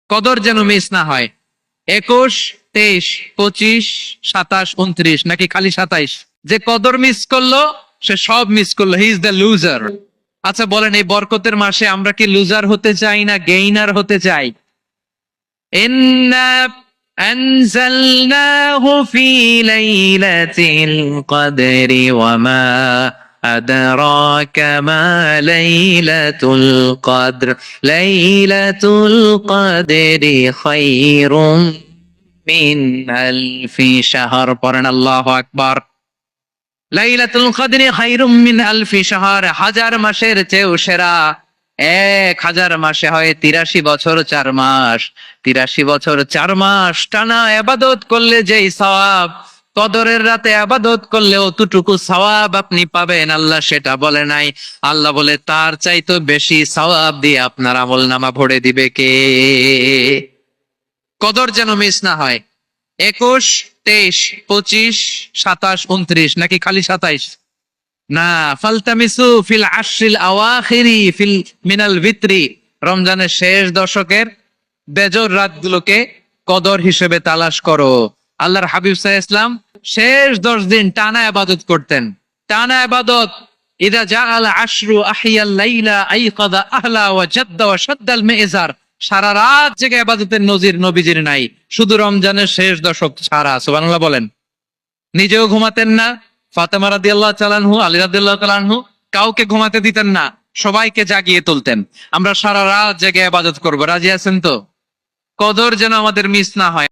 কদর যেন মিস না হয়। 21, 23, 25, 27, 29 নাকি খালি 27? যে কদর মিস করলো সে সব মিস করলো, হি ইজ দ্য লুজার। আচ্ছা বলেন, এই বরকতের মাসে আমরা কি লুজার হতে চাই না গেইনার হতে চাই? ইন্না আনজালনাহু ফি লাইলাতিল কদরি ওয়া মা আদরাকা মা লাইলাতুল কদর লাইলাতুল কদরি খায়রুম মিন আলফি শাহর। পড়েন আল্লাহু আকবার। লাইলাতুল কদরি খায়রুম মিন আলফি শাহর, হাজার মাসের চেয়েও সেরা। 1000 মাসে হয় 83 বছর 4 মাস। 83 বছর 4 মাস টানা ইবাদত করলে যেই সওয়াব, কদরের রাতে ইবাদত করলে অতটুকু সওয়াব আপনি পাবেন, আল্লাহ সেটা বলে নাই। আল্লাহ বলে তার চাইতে বেশি সওয়াব দিয়ে আপনার আমলনামা ভরে দিবে কে? কদর যেন মিস না হয়। 21, 23, 25, 27, 29 নাকি খালি 27? না, ফালতামিসু ফিল আশরিল আওয়াখিরি ফিল মিনাল ভিতরি, রমজানের শেষ দশকের বেজর রাতগুলোকে কদর হিসেবে তালাশ করো। আল্লাহর হাবিব সাল্লাল্লাহু আলাইহি ওয়াসাল্লাম শেষ 10 দিন টানা ইবাদত করতেন, টানা ইবাদত। ইদা জাআল আশরু আহিয়াল লাইলা আইকাদা আহলা ওয়া জাদ্দা ওয়া শাদ্দাল মিজার। সারা রাত জেগে ইবাদতের নজির নবীজির নাই, শুধু রমজানের শেষ দশক ছাড়া। সুবহানাল্লাহ বলেন। নিজেও ঘুমাতেন না, ফাতেমা রাদিয়াল্লাহু তাআলা আনহু, আলী রাদিয়াল্লাহু তাআলা আনহু কাউকে ঘুমাতে দিতেন না, সবাইকে জাগিয়ে তুলতেন। আমরা সারা রাত জেগে ইবাদত করব, রাজি আছেন তো? কদর যেন আমাদের মিস না হয়।